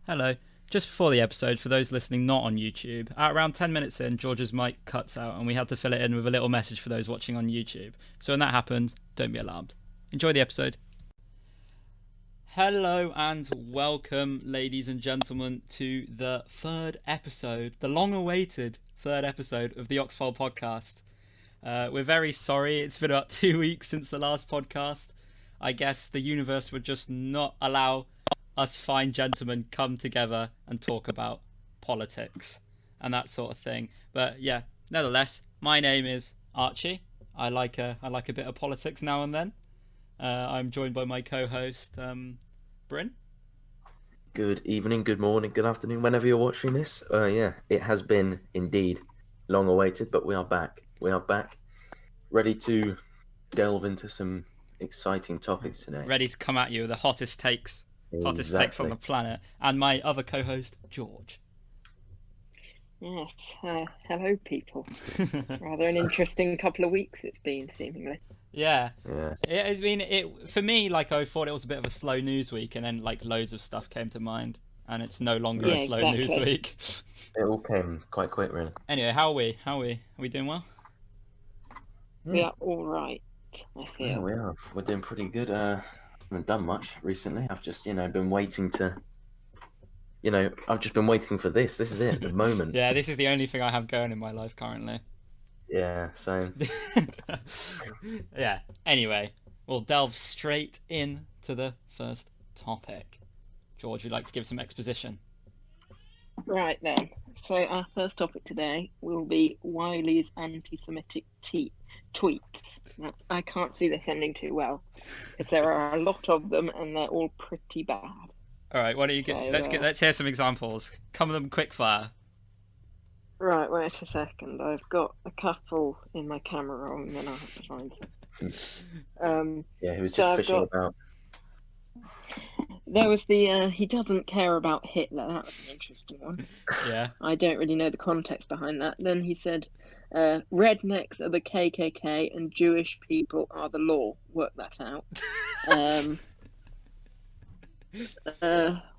Hello. Just before the episode, for those listening not on YouTube, at around 10 minutes in, George's mic cuts out and we had to fill it in with a little message for those watching on YouTube. So when that happens, don't be alarmed. Enjoy the episode. Hello and welcome, ladies and gentlemen, to the third episode, the long-awaited third episode of the OxPol podcast. We're very sorry. It's been about 2 weeks since the last podcast. I guess the universe would just not allow us fine gentlemen come together and talk about politics and that sort of thing. But yeah, nevertheless, my name is Archie. I like a bit of politics now and then. I'm joined by my co-host, Bryn. Good evening, good morning, good afternoon, whenever you're watching this. Yeah, it has been indeed long awaited, but we are back. We are back, ready to delve into some exciting topics today. Ready to come at you with the hottest takes. Hottest takes on the planet. And my other co-host, George. Yes, hello people. Rather an interesting couple of weeks it's been, seemingly. Yeah. It has been, for me, like, I thought it was a bit of a slow news week, and then like loads of stuff came to mind, and it's no longer a slow news week. It all came quite quick, really. Anyway, how are we? Are we doing well? We are all right, I feel. Yeah, we are. We're doing pretty good. Haven't done much recently. I've just, been waiting to, I've just been waiting for this. This is it, the moment. Yeah, this is the only thing I have going in my life currently. Yeah, same. Yeah, anyway, we'll delve straight into the first topic. George, would you like to give some exposition? Right then. So our first topic today will be Wiley's anti-Semitic tweets. Now, I can't see this ending too well, because there are a lot of them and they're all pretty bad. All right, why don't you let's hear some examples. Come with them quick fire. Right, wait a second. I've got a couple in my camera roll, and then I'll have to find some. Yeah, he was just fishing about. There was the he doesn't care about Hitler. That was an interesting one. Yeah. I don't really know the context behind that. Then he said, rednecks are the KKK and Jewish people are the law. Work that out.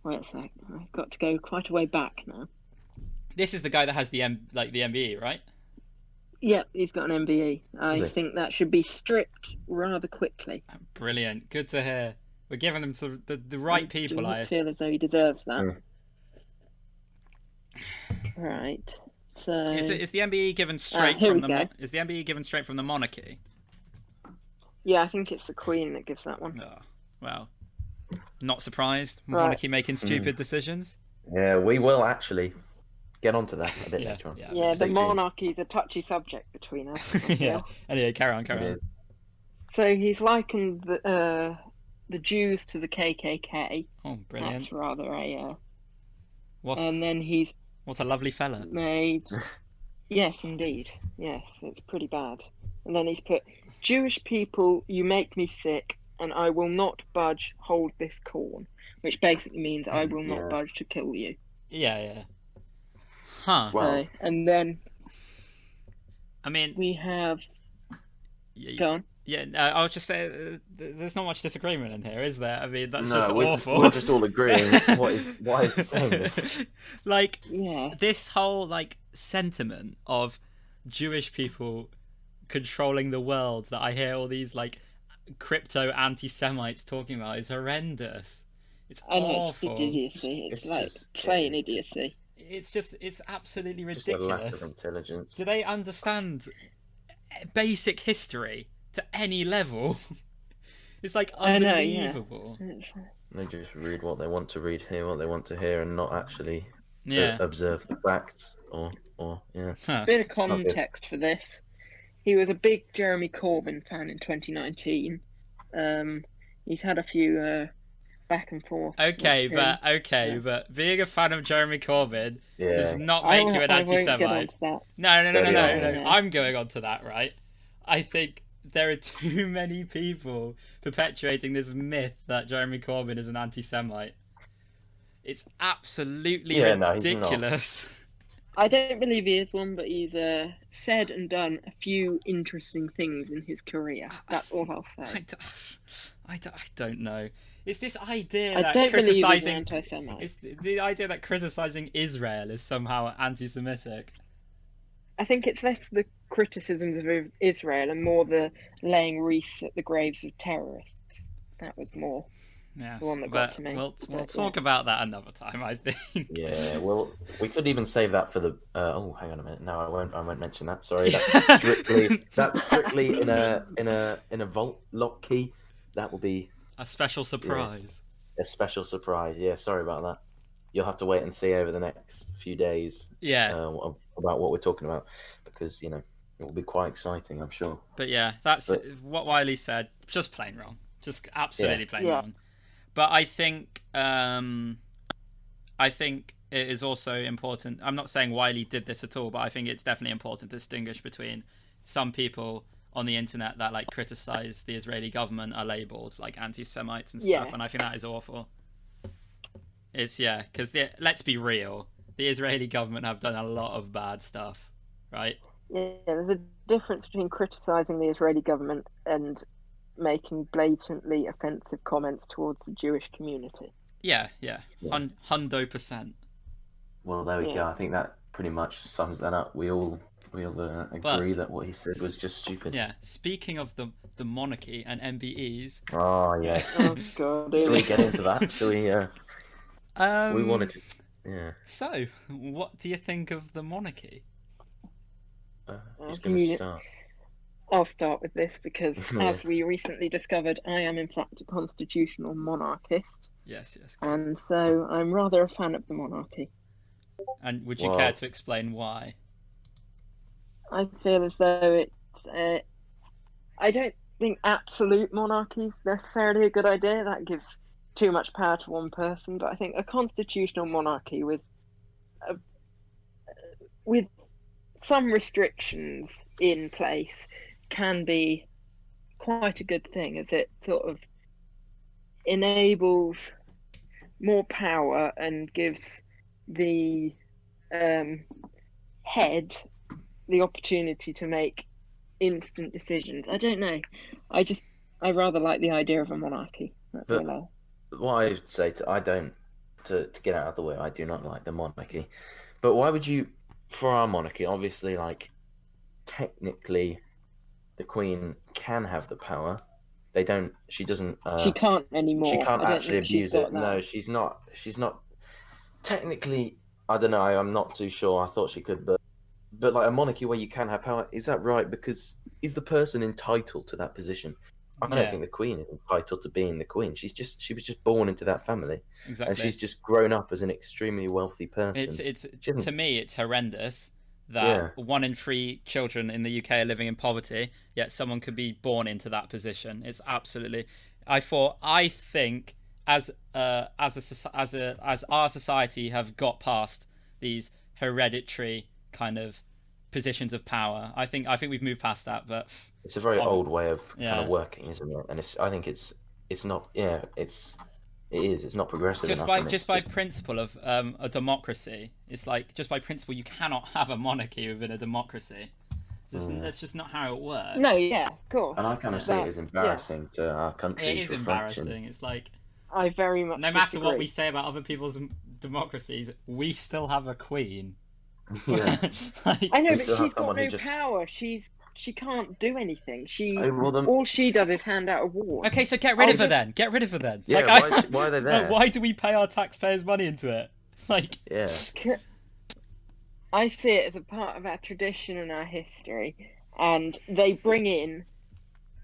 Wait a sec. I've got to go quite a way back now. This is the guy that has the MBE, right? Yep, he's got an MBE. I think that should be stripped rather quickly. Brilliant. Good to hear. We're giving them to the right people. I feel as though he deserves that. Yeah. Right. So is the MBE given straight from the is the MBE given straight from the monarchy? Yeah, I think it's the Queen that gives that one. Oh, well, not surprised. Monarchy making stupid decisions. Yeah, we will actually get onto that a bit later on. Yeah, the monarchy is a touchy subject between us. Yeah. Anyway, carry on. So he's likened the Jews to the KKK. Oh, brilliant! That's rather a. What? And then he's. What a lovely fella. Made. Yes, indeed. Yes, it's pretty bad. And then he's put, Jewish people, you make me sick, and I will not budge. Hold this corn, which basically means I will not budge to kill you. Yeah. Huh. Well, and then. I mean. We have. Go on. Yeah, I was just saying, there's not much disagreement in here, is there? I mean, that's just we're awful. We're just all agreeing. Why is he saying this? This whole, sentiment of Jewish people controlling the world that I hear all these, crypto anti-Semites talking about is horrendous. It's awful. It's idiocy. It's plain idiocy. It's absolutely ridiculous. Just a lack of intelligence. Do they understand basic history to any level? It's unbelievable. They just read what they want to read, hear what they want to hear, and not actually observe the facts. Bit of context for this. He was a big Jeremy Corbyn fan in 2019. He's had a few back and forth. But being a fan of Jeremy Corbyn does not make you an anti-Semite. No. I'm going on to that, right? I think there are too many people perpetuating this myth that Jeremy Corbyn is an anti-Semite. It's absolutely ridiculous. I don't believe he is one, but he's said and done a few interesting things in his career. That's all I'll say. I don't know. It's this idea I that don't believe he's criticizing anti-Semite. it's the idea that criticizing Israel is somehow anti-Semitic. I think it's less the criticisms of Israel and more the laying wreaths at the graves of terrorists. That was more Yes, the one that but got to me. we'll talk about that another time, I think. Yeah, well, we could even save that for the. Oh, hang on a minute. No, I won't mention that. Sorry, that's strictly in a vault lock key. That will be A special surprise. a special surprise. Yeah, sorry about that. You'll have to wait and see over the next few days. Yeah. About what we're talking about, because it will be quite exciting, I'm sure. But yeah, that's what Wiley said. Just plain wrong. Just absolutely plain wrong. But I think it is also important. I'm not saying Wiley did this at all, but I think it's definitely important to distinguish between some people on the internet that like criticize the Israeli government are labeled like anti-Semites and stuff, and I think that is awful. It's because let's be real, the Israeli government have done a lot of bad stuff, right? Yeah, there's a difference between criticizing the Israeli government and making blatantly offensive comments towards the Jewish community. Yeah. 100%. Well, there we go. I think that pretty much sums that up. We all agree that what he said was just stupid. Yeah. Speaking of the monarchy and MBEs. Oh yes. Oh god. Shall we get into that? Shall we? We wanted to. Yeah. So, what do you think of the monarchy? Who's going to start? I'll start with this because, as we recently discovered, I am in fact a constitutional monarchist. Yes. And so I'm rather a fan of the monarchy. And would you care to explain why? I feel as though it's... I don't think absolute monarchy is necessarily a good idea. That gives too much power to one person. But I think a constitutional monarchy with some restrictions in place can be quite a good thing, as it sort of enables more power and gives the head the opportunity to make instant decisions. I don't know. I rather like the idea of a monarchy. But what I would say to get out of the way, I do not like the monarchy. But why would you, for our monarchy, obviously, like, technically the Queen can have the power. She doesn't. She can't anymore. She can't actually abuse it. No, she's not. Technically, I don't know. I'm not too sure. I thought she could, but like a monarchy where you can have power, is that right? Because is the person entitled to that position? I don't think the Queen is entitled to being the Queen. She was just born into that family, exactly, and she's just grown up as an extremely wealthy person. It's to me, it's horrendous that 1 in 3 children in the UK are living in poverty, yet someone could be born into that position. It's absolutely. I think as our society have got past these hereditary kind of positions of power. I think we've moved past that, but it's a very old way of kind of working, isn't it? And I think it's not. Yeah, it's not progressive enough. Just by principle of a democracy, it's like just by principle you cannot have a monarchy within a democracy. That's just not how it works. No, of course. And I kind of see it as embarrassing to our country's reflection. It is embarrassing. It's like I very much no matter disagree. what we say about other people's democracies, we still have a queen. Yeah, I know, but she's got no power. She can't do anything. All she does is hand out awards. Okay, so get rid of her then. Get rid of her then. Yeah, why are they there? Why do we pay our taxpayers' money into it? I see it as a part of our tradition and our history, and they bring in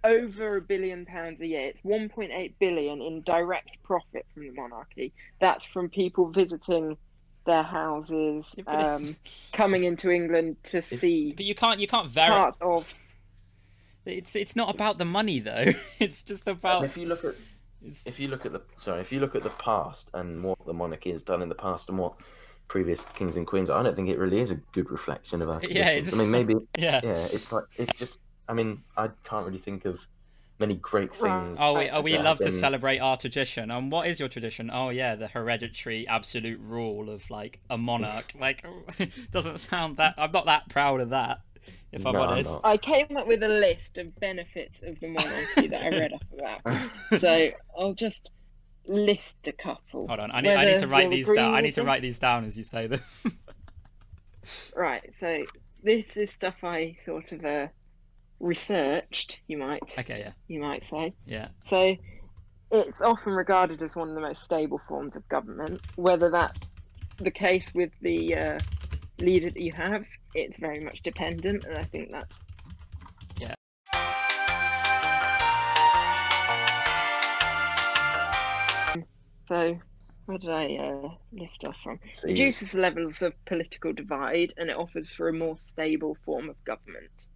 over £1 billion a year. It's 1.8 billion in direct profit from the monarchy. That's from people visiting their houses, coming into England to see. But you can't vary. Part of. It's not about the money though. It's just about. If you look at the past and what the monarchy has done in the past and what previous kings and queens, I don't think it really is a good reflection of our traditions. I mean, maybe. It's like it's just. I mean, I can't really think of many great things. We love to celebrate our tradition. And what is your tradition? Oh yeah, the hereditary absolute rule of like a monarch. Like, doesn't sound that. I'm not that proud of that. If I'm honest, I came up with a list of benefits of the monarchy that I read up about. So I'll just list a couple. Hold on, I need to write these down. I need to them. write these down as you say them. Right, so this is stuff I sort of researched, you might say. Yeah. So it's often regarded as one of the most stable forms of government. Whether that's the case with the leader that you have, it's very much dependent, and I think that's So, where did I lift off from? So Reduces levels of political divide, and it offers for a more stable form of government.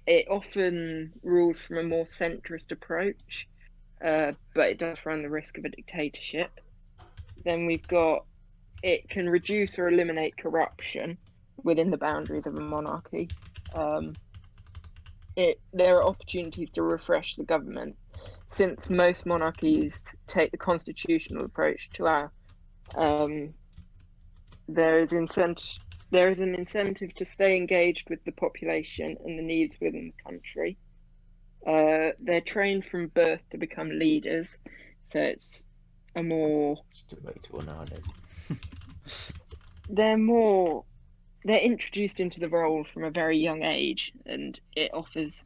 It often rules from a more centrist approach, but it does run the risk of a dictatorship. Then we've got it can reduce or eliminate corruption within the boundaries of a monarchy. There are opportunities to refresh the government, since most monarchies take the constitutional approach to our. There is an incentive to stay engaged with the population and the needs within the country. They're trained from birth to become leaders, so it's a more. it's debatable nowadays. They're introduced into the role from a very young age, and it offers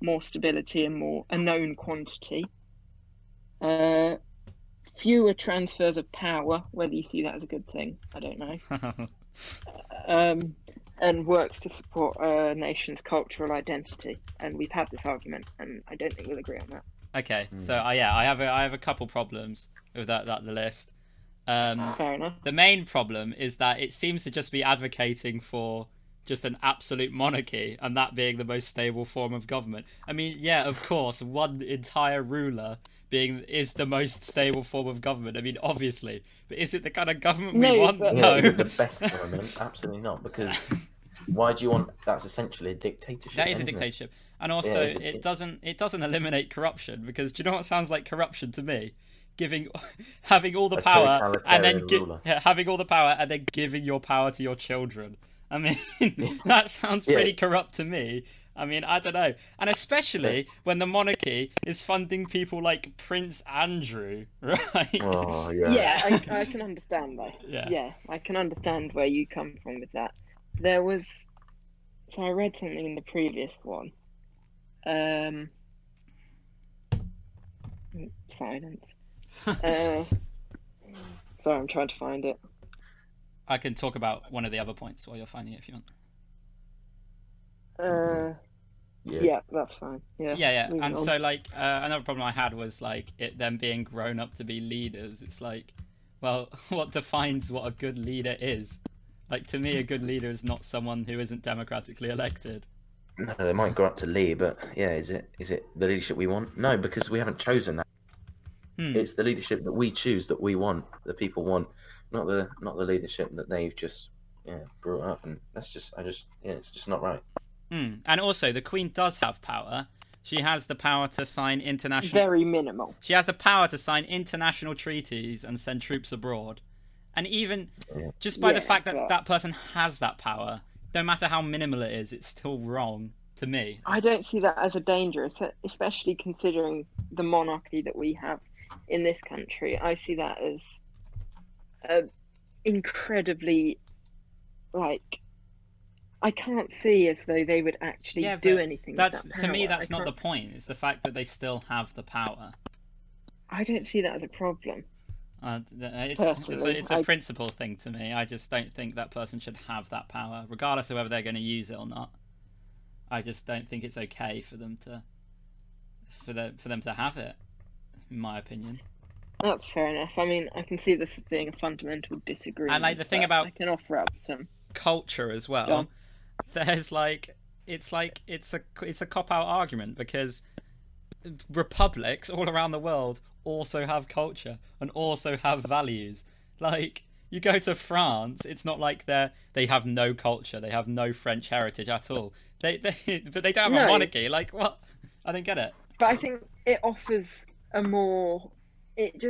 more stability and more a known quantity. Fewer transfers of power, whether you see that as a good thing, I don't know. And works to support a nation's cultural identity. And we've had this argument, and I don't think we'll agree on that. Okay, so I have a couple problems with that list. Fair enough. The main problem is that it seems to just be advocating for just an absolute monarchy, and that being the most stable form of government. I mean, yeah, of course, one entire ruler is the most stable form of government. I mean, obviously, but is it the kind of government we want? No. Is it the best government? Absolutely not, because why do you want? That's essentially a dictatorship. That is a isn't it? dictatorship, and also it doesn't eliminate corruption, because do you know what sounds like corruption to me? Having all the power and then having all the power and then giving your power to your children. I mean, that sounds pretty corrupt to me. I mean, I don't know. And especially when the monarchy is funding people like Prince Andrew, right? Oh, yeah. Yeah, I can understand that. Yeah, I can understand where you come from with that. So I read something in the previous one. Silence. Sorry, I'm trying to find it. I can talk about one of the other points while you're finding it if you want. Yeah, that's fine. Yeah. And so, like, another problem I had was like them being grown up to be leaders. It's like, well, what defines what a good leader is? Like, to me, a good leader is not someone who isn't democratically elected. No, they might grow up to lead, but yeah, is it the leadership we want? No, because we haven't chosen that. It's the leadership that we choose, that we want, that people want, not the leadership that they've just brought up, and it's just not right. And also, the Queen does have power. She has the power to sign international. Very minimal. She has the power to sign international treaties and send troops abroad, and even just by the fact that that person has that power, no matter how minimal it is, it's still wrong to me. I don't see that as a danger, especially considering the monarchy that we have in this country. I see that as incredibly, like, I can't see as though they would actually do anything with that power. To me, that's not the point. It's the fact that they still have the power. I don't see that as a problem. It's a principle thing to me. I just don't think that person should have that power, regardless of whether they're going to use it or not. I just don't think it's okay for them to have it, in my opinion. That's fair enough. I mean, I can see this as being a fundamental disagreement. And like the thing about I can offer up some culture as well. There's it's a cop-out argument, because republics all around the world also have culture and also have values. Like, you go to France, it's not like they have no culture, they have no French heritage at all. But they don't have a monarchy. Like, what? I don't get it. But I think it offers a more. It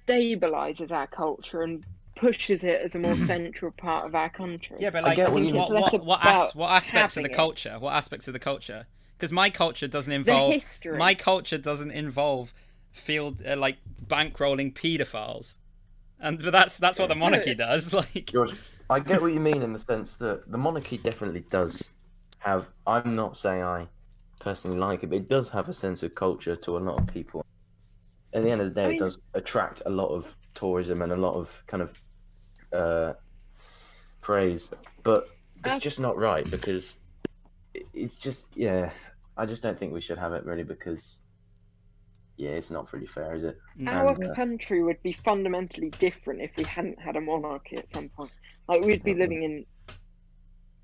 stabilizes our culture and pushes it as a more central part of our country. Yeah, but like, what aspects of the culture? What aspects of the culture? Because my culture doesn't involve history. my culture doesn't involve field like bankrolling paedophiles, but that's what the monarchy does. Like, George, I get what you mean in the sense that the monarchy definitely does have. I'm not saying I personally like it, but it does have a sense of culture to a lot of people. At the end of the day, it does attract a lot of tourism and a lot of kind of praise, but it's just not right because it's just I just don't think we should have it really because it's not really fair, is it? Our country would be fundamentally different if we hadn't had a monarchy at some point. Like we'd be living in.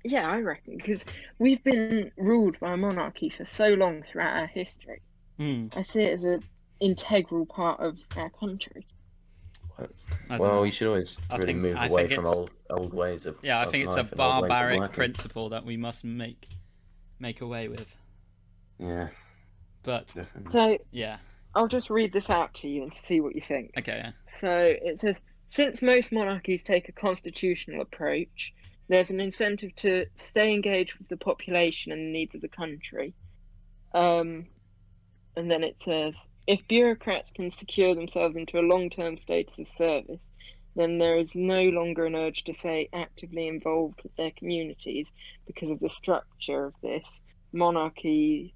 Yeah, I reckon because we've been ruled by a monarchy for so long throughout our history. I see it as an integral part of our country. Well, you should always really move away from old ways of. Yeah, I think it's a barbaric principle that we must make away with. Yeah. But definitely. So yeah, I'll just read this out to you and see what you think. Okay. Yeah. So it says, since most monarchies take a constitutional approach, there's an incentive to stay engaged with the population and the needs of the country. And then it says, if bureaucrats can secure themselves into a long-term status of service, then there is no longer an urge to stay actively involved with their communities because of the structure of this monarchy.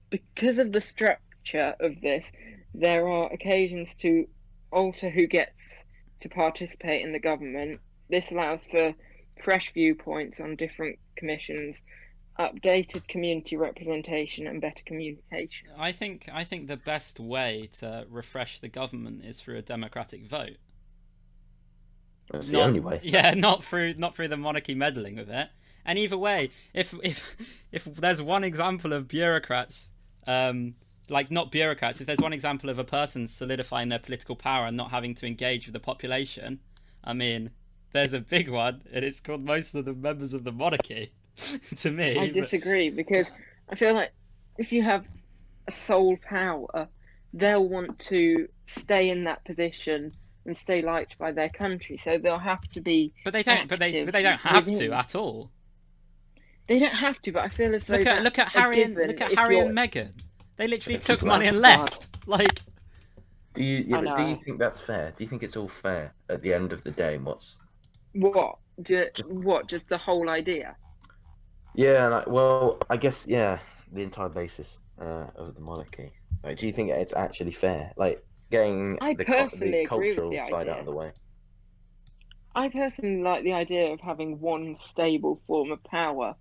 Because of the structure of this, there are occasions to alter who gets to participate in the government. This allows for fresh viewpoints on different commissions, updated community representation, and better communication. I think the best way to refresh the government is through a democratic vote. That's the only way. Yeah, not through the monarchy meddling with it. And either way, if there's one example of bureaucrats, not bureaucrats, if there's one example of a person solidifying their political power and not having to engage with the population, I mean, there's a big one, and it's called most of the members of the monarchy. To me, I disagree because I feel like if you have a sole power, they'll want to stay in that position and stay liked by their country. So they'll have to be. But they don't. But they don't have to at all. They don't have to. But I feel as though look at Harry and Meghan. They literally took money and left. Like, do you think that's fair? Do you think it's all fair at the end of the day? Just the whole idea? Yeah, I guess the entire basis of the monarchy. Like, do you think it's actually fair? Like getting the cultural side out of the way. I personally like the idea of having one stable form of power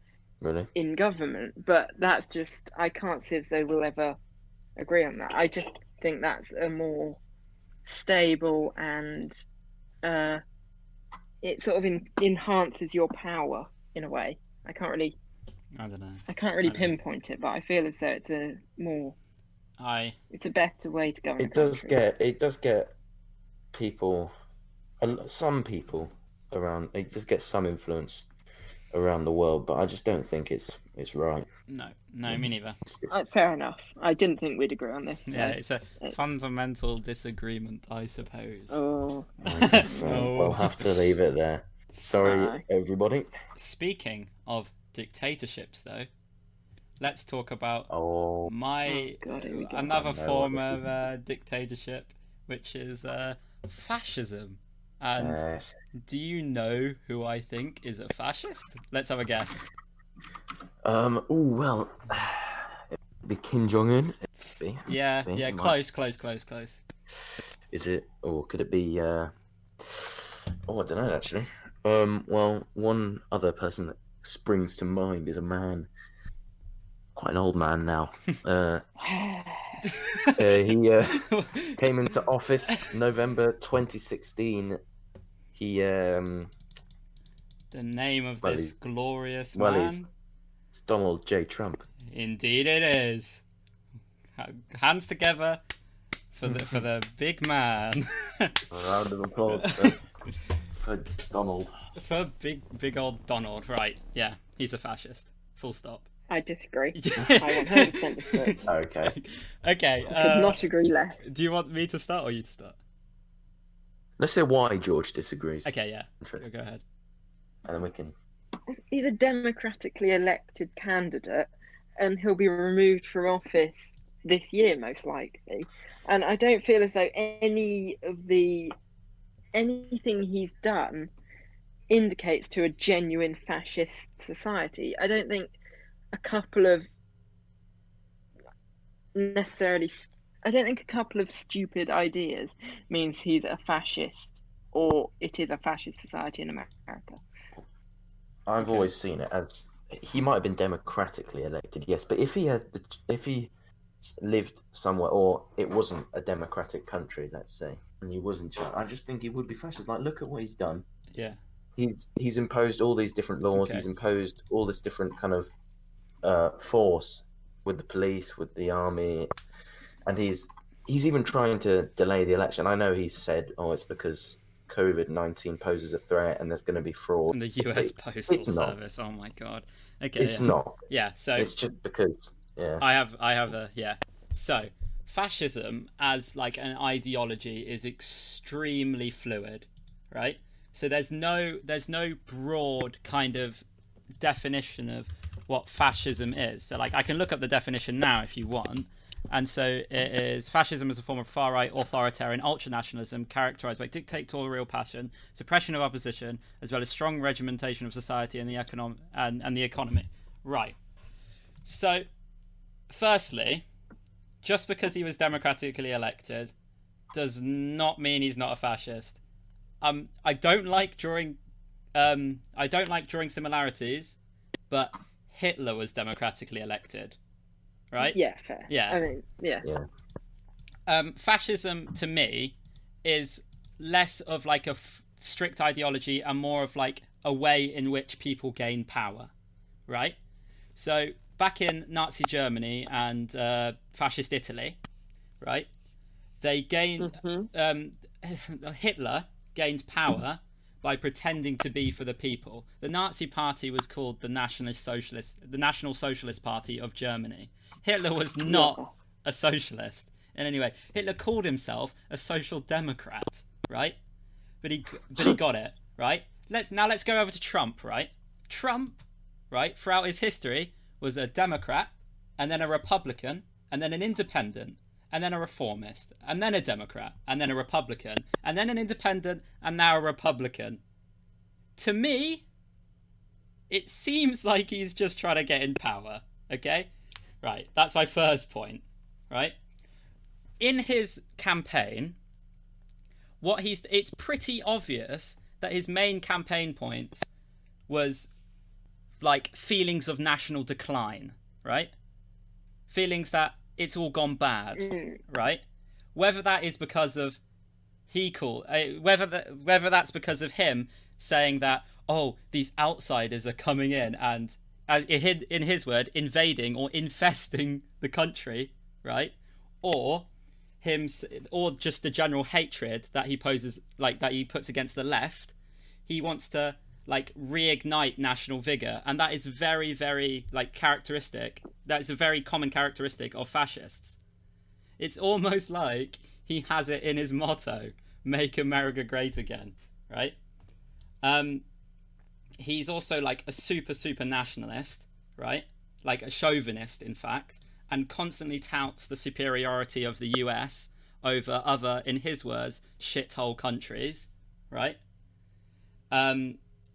in government, but that's just I can't see if they will ever agree on that. I just think that's a more stable and it sort of enhances your power in a way. I don't know. I can't really pinpoint it, but I feel as though it's a better way to go. It does get people, some people around. It does get some influence around the world, but I just don't think it's right. No, me neither. Fair enough. I didn't think we'd agree on this. Yeah, it's a fundamental disagreement, I suppose. Oh, I guess so. We'll have to leave it there. Sorry, everybody. Speaking of dictatorships, though, let's talk about another form of dictatorship, which is fascism. And do you know who I think is a fascist? Let's have a guess. Well, the Kim Jong-un. Yeah, close. Is it, or could it be? I don't know actually. Well, one other person that springs to mind is a man, quite an old man now. He came into office November 2016. He the name of this glorious man? It's Donald J. Trump. Indeed it is. Hands together for the big man. A round of applause for Donald. For big old Donald, right? Yeah, he's a fascist. Full stop. I disagree. I 100% disagree. Okay. I could not agree less. Do you want me to start or you to start? Let's say why George disagrees. Okay, yeah. Go ahead. And then we can. He's a democratically elected candidate, and he'll be removed from office this year, most likely. And I don't feel as though anything he's done indicates to a genuine fascist society. I don't think a couple of stupid ideas means he's a fascist, or it is a fascist society in America. I've always seen it as he might have been democratically elected, yes, but if he lived somewhere, or it wasn't a democratic country, let's say, and he was in charge, I just think he would be fascist. Like, look at what he's done. Yeah. He's imposed all these different laws. Okay. He's imposed all this different kind of force with the police, with the army, and he's even trying to delay the election. I know he's said, "Oh, it's because COVID-19 poses a threat, and there's going to be fraud." And the US Postal Service. Oh my god. Okay. It's not. Yeah. So it's just because. Yeah. I have a yeah. So fascism as like an ideology is extremely fluid, right? So there's no broad kind of definition of what fascism is. So like I can look up the definition now if you want. And so it is fascism as a form of far-right authoritarian ultranationalism characterized by dictatorial passion, suppression of opposition, as well as strong regimentation of society and the economy. Right. So firstly, just because he was democratically elected does not mean he's not a fascist. I don't like drawing similarities, but Hitler was democratically elected, right? Yeah, fair. Yeah. I mean, yeah. Fascism to me is less of like a strict ideology and more of like a way in which people gain power, right? So back in Nazi Germany and fascist Italy, right? They gained Hitler gained power by pretending to be for the people. The Nazi Party was called the National Socialist Party of Germany. Hitler was not a socialist in any way. Hitler called himself a social democrat, right? But he got it, right? Let's go over to Trump, right? Trump, right, throughout his history was a Democrat, and then a Republican, and then an independent, and then a reformist, and then a Democrat, and then a Republican, and then an independent, and now a Republican. To me, it seems like he's just trying to get in power, okay? Right, that's my first point, right? In his campaign, it's pretty obvious that his main campaign points was like feelings of national decline, right? Feelings that it's all gone bad, right? Whether that is because of whether that's because of him saying that, oh, these outsiders are coming in and, in his word, invading or infesting the country, right? Or just the general hatred that he poses, like that he puts against the left. He wants to like reignite national vigor, and that is very, very like characteristic. That is a very common characteristic of fascists. It's almost like he has it in his motto, "Make America Great Again," right? He's also like a super nationalist, right? Like a chauvinist, in fact, and constantly touts the superiority of the US over other, in his words, shithole countries, right?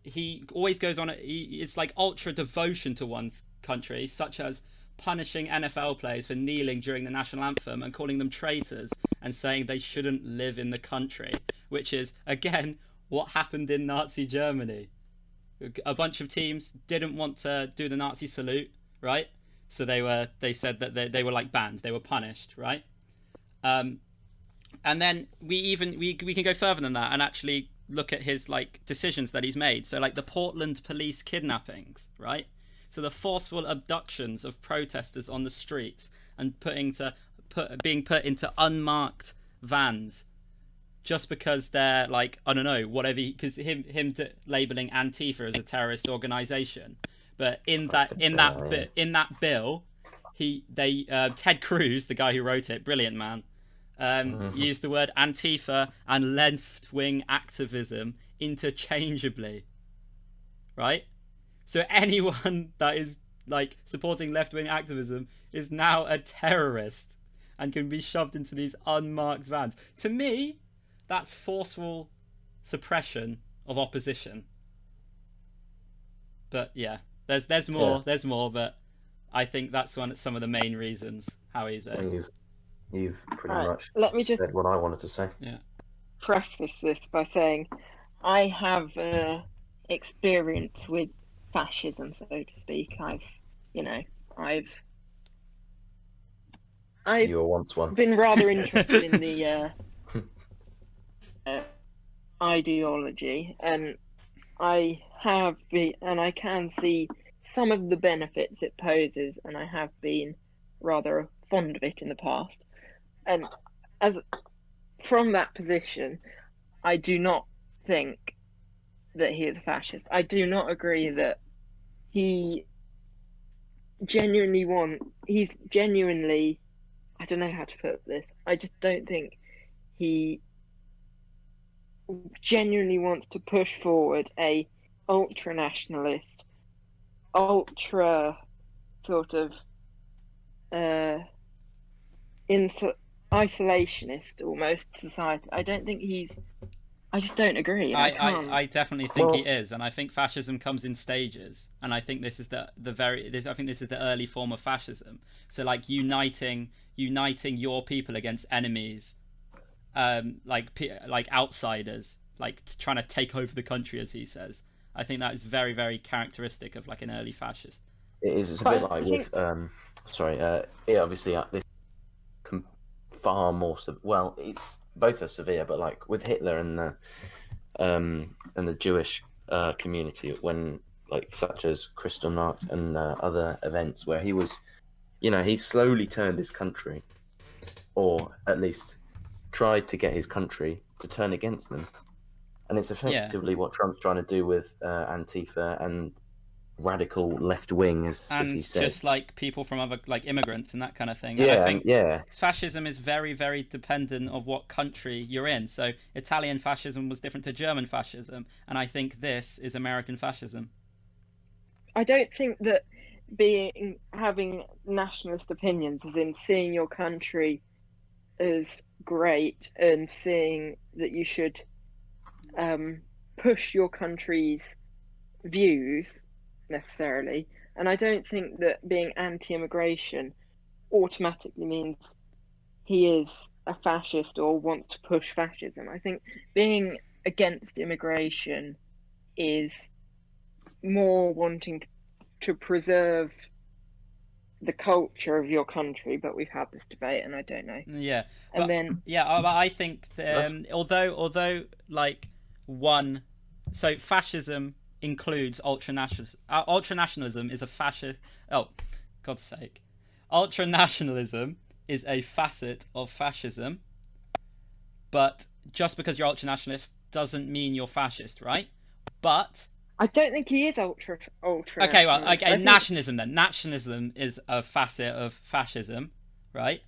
He always goes on. It's like ultra devotion to one's country, such as punishing NFL players for kneeling during the national anthem and calling them traitors and saying they shouldn't live in the country, which is, again, what happened in Nazi Germany. A bunch of teams didn't want to do the Nazi salute, right? So they said that they were like banned, they were punished, right? And then we can go further than that and actually look at his like decisions that he's made. So like the Portland police kidnappings, right? So the forceful abductions of protesters on the streets and being put into unmarked vans just because they're like, I don't know, whatever, because him labeling Antifa as a terrorist organization. But in that bill, Ted Cruz, the guy who wrote it, brilliant man, used the word Antifa and left-wing activism interchangeably, right? So anyone that is like supporting left-wing activism is now a terrorist and can be shoved into these unmarked vans. To me, that's forceful suppression of opposition. But yeah, there's more, but I think that's some of the main reasons. How is it? Well, you've pretty Right, much let me just said what I wanted to say. Yeah. preface this by saying I have experience with fascism, so to speak. I've You were once one. been rather interested in the ideology, and I can see some of the benefits it poses, and I have been rather fond of it in the past. And from that position, I do not think that he is a fascist. I do not agree that he's genuinely, I don't know how to put this. I just don't think he genuinely wants to push forward a ultra nationalist, ultra sort of isolationist almost society. I don't think I just don't agree. I definitely think he is, and I think fascism comes in stages, and I think this is I think this is the early form of fascism. So like uniting your people against enemies, like outsiders, like trying to take over the country, as he says. I think that is very, very characteristic of like an early fascist. It is. It's a bit like with obviously this far more well, it's both are severe, but like with Hitler and the Jewish community, when like such as Kristallnacht and other events where he was, he slowly turned his country, or at least tried to get his country to turn against them, and it's effectively what Trump's trying to do with Antifa and radical left wing, as he said, just like people from other, like immigrants and that kind of thing. Yeah, and I think fascism is very, very dependent of what country you're in. So Italian fascism was different to German fascism, and I think this is American fascism. I don't think that having nationalist opinions, as in seeing your country as great and seeing that you should push your country's views necessarily, and I don't think that being anti-immigration automatically means he is a fascist or wants to push fascism. I think being against immigration is more wanting to preserve the culture of your country, but we've had this debate and I don't know. Yeah. And I think although like so fascism includes ultranationalism. Ultranationalism is a fascist. Oh, God's sake! Ultranationalism is a facet of fascism, but just because you're ultranationalist doesn't mean you're fascist, right? But I don't think he is ultra. Okay, well, nationalism then. Nationalism is a facet of fascism, right?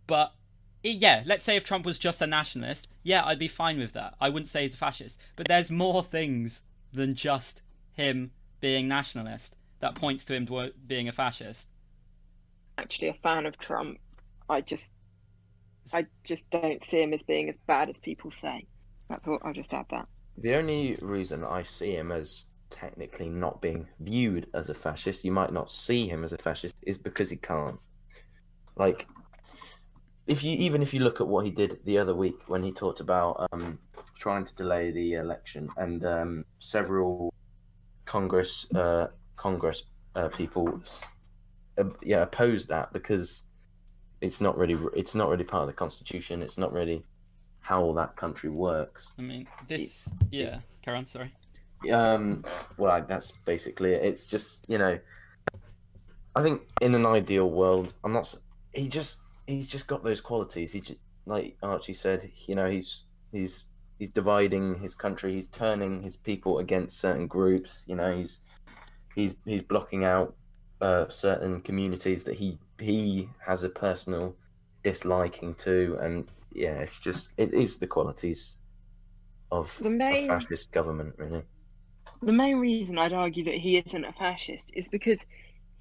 But yeah, let's say if Trump was just a nationalist, yeah, I'd be fine with that. I wouldn't say he's a fascist. But there's more things than just him being nationalist that points to him being a fascist. Actually a fan of Trump. I just don't see him as being as bad as people say. That's all. I'll just add that. The only reason I see him as technically not being viewed as a fascist, you might not see him as a fascist, is because he can't. Like, if you look at what he did the other week when he talked about trying to delay the election, and several Congress people opposed that because it's not really part of the Constitution. It's not really how that country works. I mean, carry on, sorry. Well, that's basically it. It's just, I think in an ideal world, he's just got those qualities. He just, like Archie said, he's dividing his country. He's turning his people against certain groups. He's blocking out certain communities that he has a personal disliking to, and it is the qualities of a fascist government, really. The main reason I'd argue that he isn't a fascist is because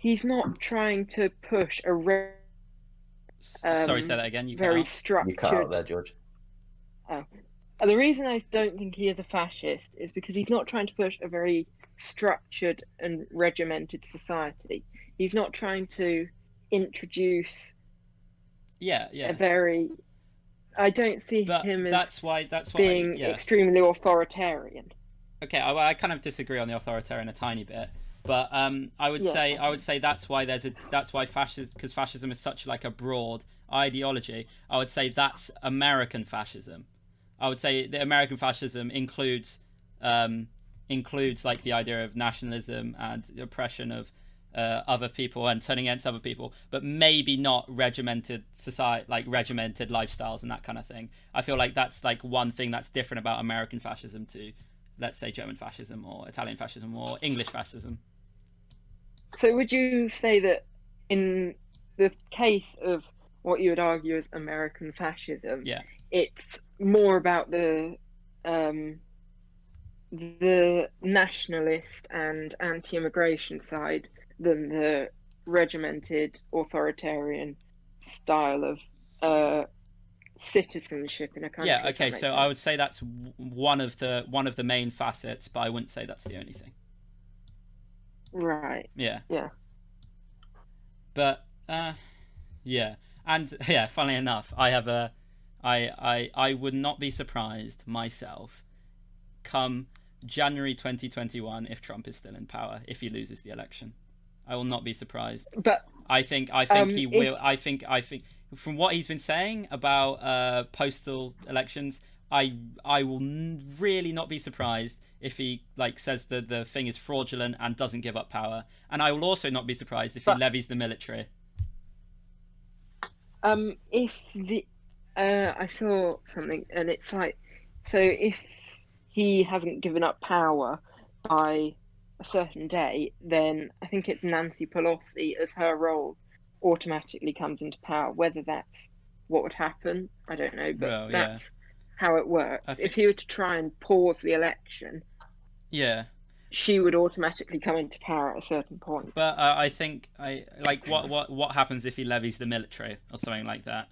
he's not trying to push a Sorry, say that again. You cut very out. structured. You cut out there, George. The reason I don't think he is a fascist is because he's not trying to push a very structured and regimented society. He's not trying to introduce a very. I don't see him as being extremely authoritarian. Okay, I kind of disagree on the authoritarian a tiny bit, but I would say that's why fascism, because fascism is such like a broad ideology. I would say that's American fascism. I would say the American fascism includes like the idea of nationalism and the oppression of other people and turning against other people, but maybe not regimented society, like regimented lifestyles and that kind of thing. I feel like that's like one thing that's different about American fascism to, let's say, German fascism or Italian fascism or English fascism. So would you say that in the case of what you would argue as American fascism, it's more about the nationalist and anti-immigration side than the regimented authoritarian style of citizenship in a country? Yeah, okay, so I would say that's one of the main facets, but I wouldn't say that's the only thing. Right. Yeah. Yeah. But yeah. And yeah, funnily enough, I would not be surprised myself come January 2021 if Trump is still in power, if he loses the election. I will not be surprised. But I think he will. I think from what he's been saying about postal elections, I will really not be surprised if he like says that the thing is fraudulent and doesn't give up power. And I will also not be surprised if he levies the military. I saw something, and it's like, so if he hasn't given up power by a certain day, then I think it's Nancy Pelosi, as her role automatically comes into power. Whether that's what would happen, I don't know, but that's how it works. If he were to try and pause the election, she would automatically come into power at a certain point. But I think what happens if he levies the military or something like that?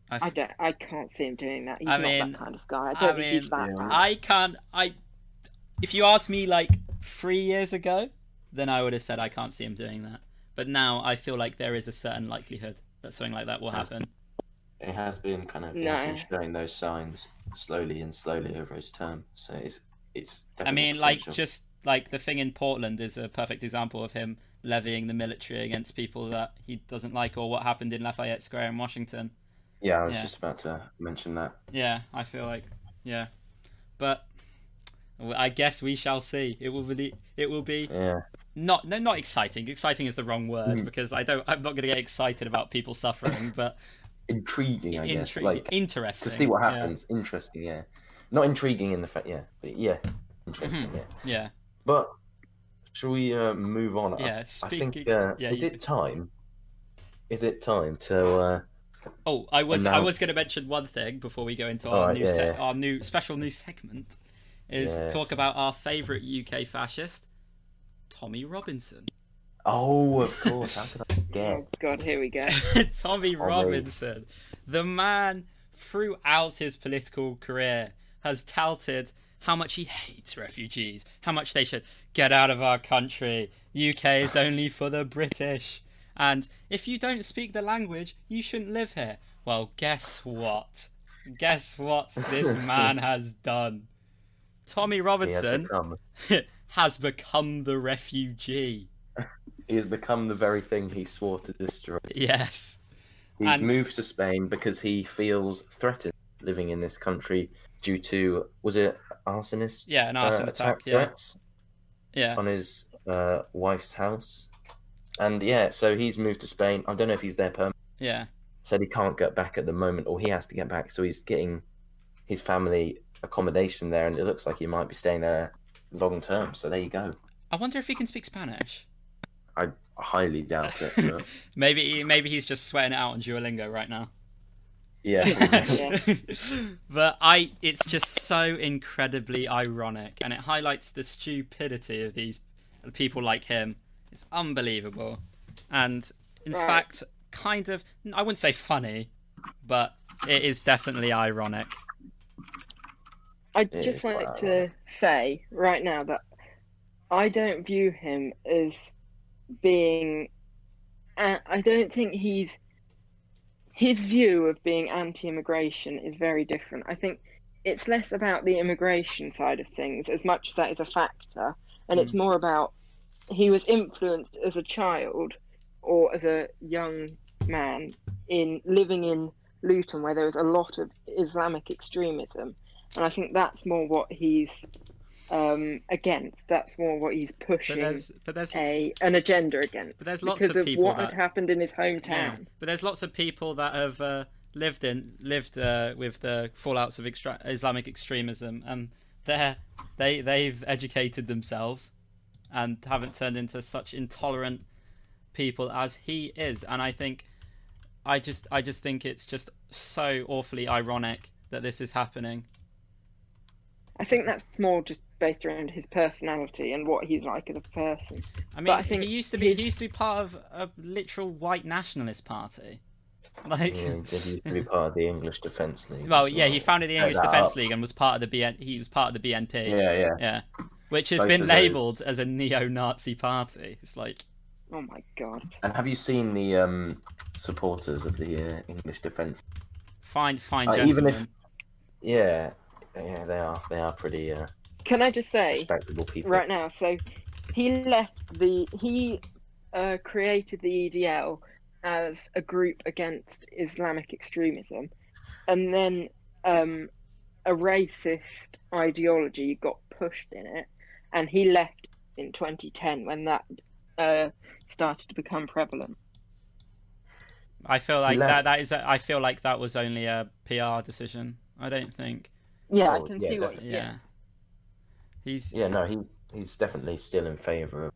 I can't see him doing that. He's not that kind of guy. I don't think he's that bad. If you asked me like 3 years ago, then I would have said I can't see him doing that. But now I feel like there is a certain likelihood that something like that will happen. It has been he has been showing those signs slowly over his term. So it's definitely potential. Just like the thing in Portland is a perfect example of him levying the military against people that he doesn't like, or what happened in Lafayette Square in Washington. Yeah, I was just about to mention that. Yeah, I feel like, but I guess we shall see. It will be not exciting. Exciting is the wrong word because I'm not going to get excited about people suffering, but intriguing, I guess. Like interesting to see what happens. Yeah. Interesting, yeah. Not intriguing in the fact, but interesting, yeah. But shall we move on? Yeah, I think is it time? Is it time to? I was going to mention one thing before we go into our new special segment, is talk about our favourite UK fascist, Tommy Robinson. Oh, of course. How could I forget? Oh God, here we go. Tommy Robinson, the man throughout his political career has touted how much he hates refugees, how much they should get out of our country. UK is only for the British. And if you don't speak the language, you shouldn't live here. Well, guess what? Guess what this man has done? Tommy Robinson has become the refugee. He has become the very thing he swore to destroy. Yes. He's moved to Spain because he feels threatened living in this country due to, was it arsonist? Yeah, an arson attack. Threats on his wife's house. And so he's moved to Spain. I don't know if he's there permanently. Yeah. Said he can't get back at the moment, or he has to get back. So he's getting his family accommodation there, and it looks like he might be staying there long term. So there you go. I wonder if he can speak Spanish. I highly doubt it. But... maybe he's just sweating it out on Duolingo right now. Yeah. But it's just so incredibly ironic, and it highlights the stupidity of these people like him It's unbelievable. And in Right. fact, kind of, I wouldn't say funny, but it is definitely ironic. I It just is wanted quite to say right now that I don't view him as being. I don't think his view of being anti-immigration is very different. I think it's less about the immigration side of things as much as that is a factor, and it's more about he was influenced as a child or as a young man in living in Luton where there was a lot of Islamic extremism, and I think that's more what he's against. That's more what he's pushing But there's an agenda against. But there's lots because of people what that had happened in his yeah. hometown. But there's lots of people that have lived with the fallouts of Islamic extremism, and they've educated themselves and haven't turned into such intolerant people as he is. And I just think it's just so awfully ironic that this is happening. I think that's more just based around his personality and what he's like as a person. I mean, But I think he used to be part of a literal white nationalist party. Like, Yeah, he did used to be part of the English Defence League. well, as yeah, he founded the Set English that Defence up. League and was part of the He was part of the BNP. Yeah. Which has Both been of those. labelled as a neo-Nazi party. It's like, oh my god. And have you seen the supporters of the English Defence? fine gentlemen. Even if, yeah, they are pretty Can I just say respectable people. right now? So he created the EDL as a group against Islamic extremism, and then a racist ideology got pushed in it, and he left in 2010 when that started to become prevalent. I feel like left. I feel like that was only a PR decision. I don't think. Yeah, Oh, I can yeah, see what. definitely. Yeah. He's Yeah, no, he's definitely still in favour of.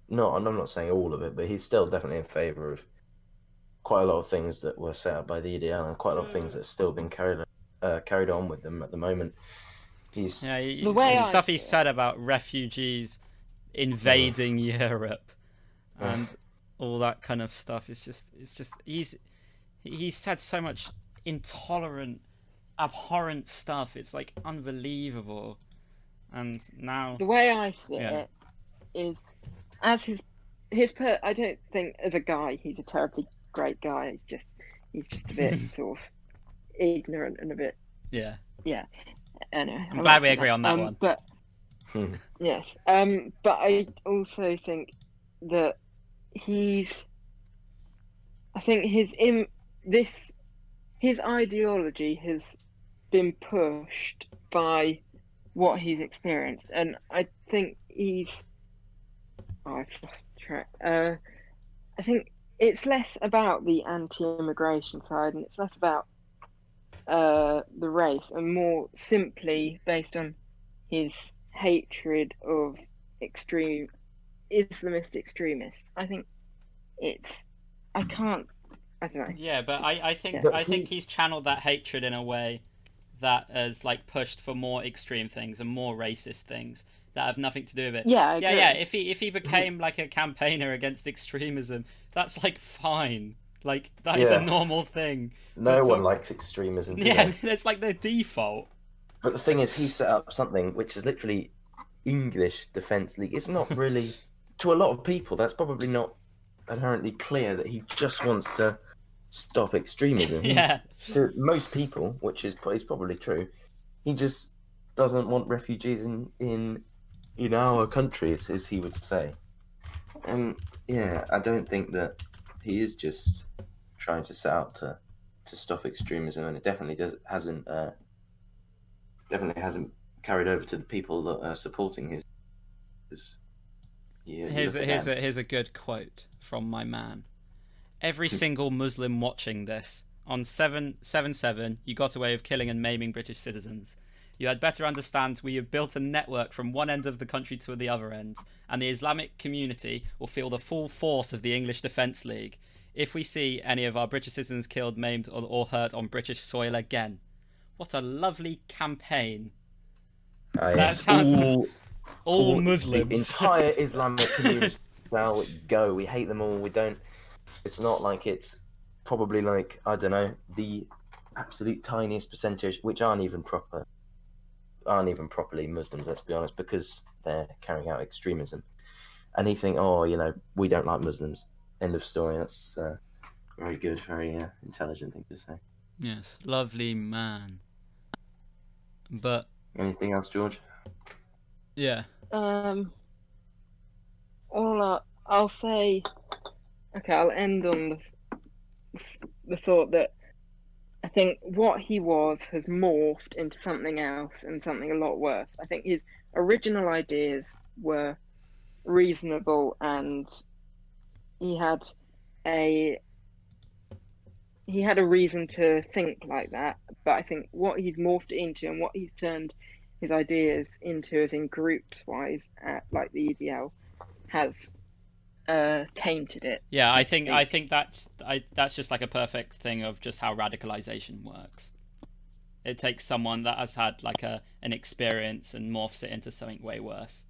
No, I'm not saying all of it, but he's still definitely in favour of quite a lot of things that were set up by the EDL and quite a lot of things that are still being carried on with them at the moment. He's The way the I stuff see he it- said about refugees invading Europe and all that kind of stuff. It's just he's said so much intolerant, abhorrent stuff. It's like unbelievable. And now The way I see Yeah. it is, as I don't think as a guy he's a terribly great guy. He's just a bit sort of ignorant and a bit. yeah. Anyway, I'm glad we agree on that one. But yes, but I also think that I think his ideology has been pushed by what he's experienced, and I think I've lost track. I think it's less about the anti-immigration side, and it's less about the race, and more simply based on his hatred of extreme Islamist extremists. I think I don't know. Yeah, but I think Yeah. I think he's channeled that hatred in a way that has like pushed for more extreme things and more racist things that have nothing to do with it. Yeah, I agree. Yeah. If he became like a campaigner against extremism, that's like fine. Like that is a Yeah. normal thing. no But one so- likes extremism. Do Yeah, they? that's like the default. But the thing is, he set up something which is literally English Defence League. It's not really to a lot of people. That's probably not inherently clear that he just wants to stop extremism. Yeah. To most people, which is probably true, he just doesn't want refugees in our country, as he would say. And yeah, I don't think that he is just trying to set out to stop extremism, and it definitely hasn't carried over to the people that are supporting his. Here's a good quote from my man. Every single Muslim watching this on 7/7, you got away with killing and maiming British citizens. You had better understand we have built a network from one end of the country to the other end, and the Islamic community will feel the full force of the English Defence League if we see any of our British citizens killed, maimed, or hurt on British soil again. What a lovely campaign. Yes. sounds- all All the Muslims. entire Islamic community shall go. We hate them all. We don't. It's not like it's probably like, I don't know, the absolute tiniest percentage, which aren't even properly Muslims. Let's be honest, because they're carrying out extremism. And he think, oh, we don't like Muslims. End of story. That's very good, very intelligent thing to say. Yes, lovely man. But anything else, George? Yeah. I'll say. Okay, I'll end on the thought that I think what he was has morphed into something else and something a lot worse. I think his original ideas were reasonable and he had a reason to think like that, but I think what he's morphed into and what he's turned his ideas into, as in groups wise, like the EDL, has tainted it. Yeah, I think that's just like a perfect thing of just how radicalization works. It takes someone that has had like an experience and morphs it into something way worse.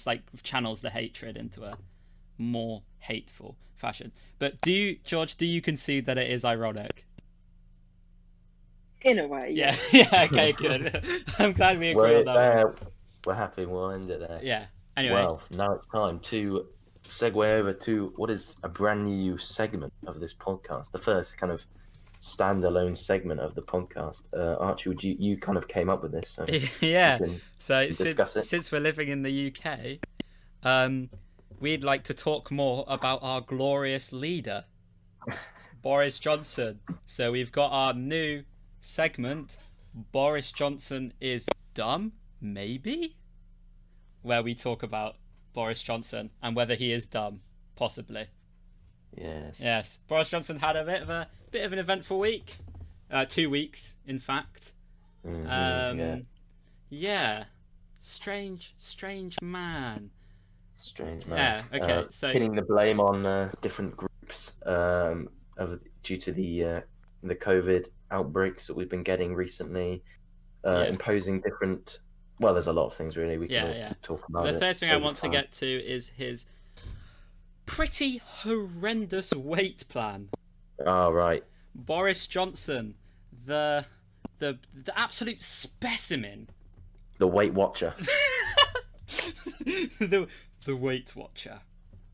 Like channels the hatred into a more hateful fashion. But George, do you concede that it is ironic? In a way, yeah. Yeah, okay, good. I'm glad we agree on that. We're happy, we'll end it there. Yeah, anyway. Well, now it's time to segue over to what is a brand new segment of this podcast. The first kind of standalone segment of the podcast. Archie, you kind of came up with this, so yeah. So since we're living in the UK, we'd like to talk more about our glorious leader, Boris Johnson. So we've got our new segment, Boris Johnson is dumb, maybe, where we talk about Boris Johnson and whether he is dumb, possibly. Yes. Boris Johnson had a bit of an eventful week. 2 weeks, in fact. Yeah. Strange man. Strange man. Yeah. Okay. So pinning the blame on different groups due to the COVID outbreaks that we've been getting recently, imposing different. Well, there's a lot of things really we can talk about. The first thing I want to get to is his pretty horrendous weight plan. Oh, right. Boris Johnson, the absolute specimen. The Weight Watcher. the Weight Watcher.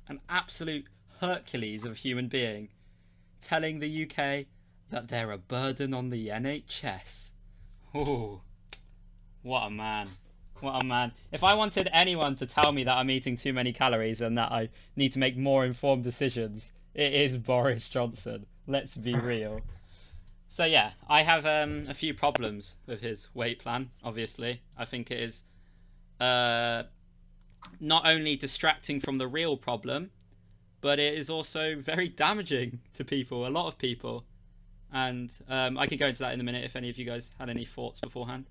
An absolute Hercules of a human being, telling the UK that they're a burden on the NHS. Oh, what a man. What a man. If I wanted anyone to tell me that I'm eating too many calories and that I need to make more informed decisions, it is Boris Johnson. Let's be real. So yeah, I have a few problems with his weight plan, obviously. I think it is not only distracting from the real problem, but it is also very damaging to people, a lot of people. And I can go into that in a minute if any of you guys had any thoughts beforehand.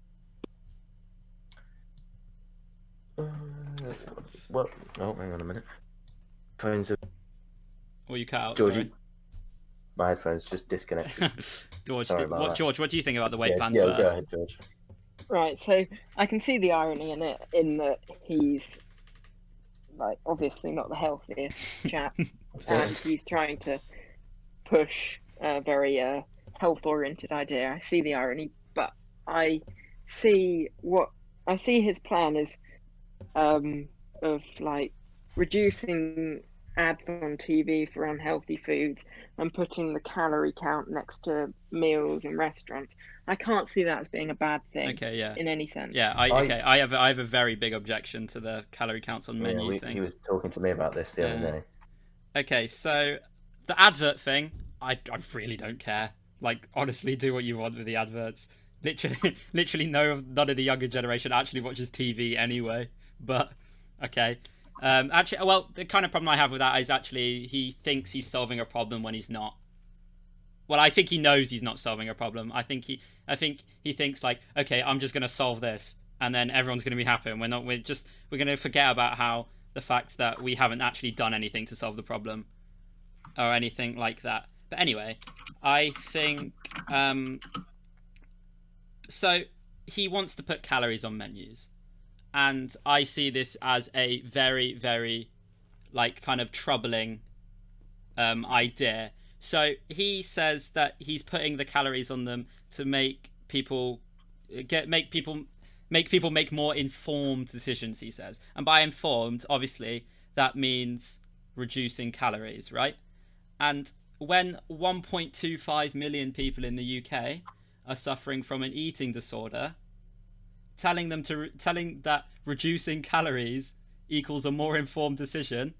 Well, hang on a minute. Phones are... Or you cut out, George, sorry. My headphones just disconnected. George, Sorry about that. George, what do you think about the weight plan first? first? Go ahead, George. Right, so I can see the irony in it, in that he's like obviously not the healthiest chap, and he's trying to push a very health-oriented idea. I see the irony, but I see his plan is of like reducing ads on TV for unhealthy foods and putting the calorie count next to meals in restaurants. I can't see that as being a bad thing. Okay, yeah. In any sense. Yeah, I have a very big objection to the calorie counts on menus thing. He was talking to me about this the other day. Okay, so the advert thing, I really don't care. Like, honestly, do what you want with the adverts. Literally none of the younger generation actually watches TV anyway. But okay. Actually, well, the kind of problem I have with that is actually he thinks he's solving a problem when he's not. Well, I think he knows he's not solving a problem. I think he thinks like, okay, I'm just going to solve this, and then everyone's going to be happy. And we're going to forget about how the fact that we haven't actually done anything to solve the problem, or anything like that. But anyway, I think so he wants to put calories on menus. And I see this as a very, very like kind of troubling idea. So he says that he's putting the calories on them to make people make more informed decisions, he says. And by informed, obviously, that means reducing calories, right? And when 1.25 million people in the UK are suffering from an eating disorder, telling that reducing calories equals a more informed decision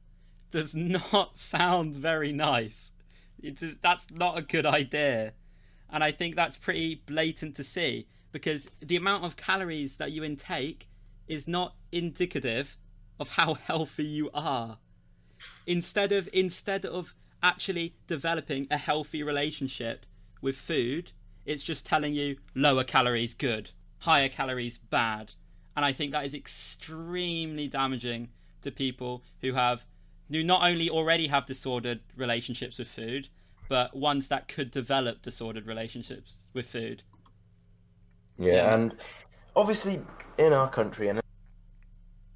does not sound very nice. That's not a good idea. And I think that's pretty blatant to see, because the amount of calories that you intake is not indicative of how healthy you are. Instead of actually developing a healthy relationship with food, it's just telling you lower calories good, higher calories bad. And I think that is extremely damaging to people who not only already have disordered relationships with food, but ones that could develop disordered relationships with food. Yeah, and obviously in our country, and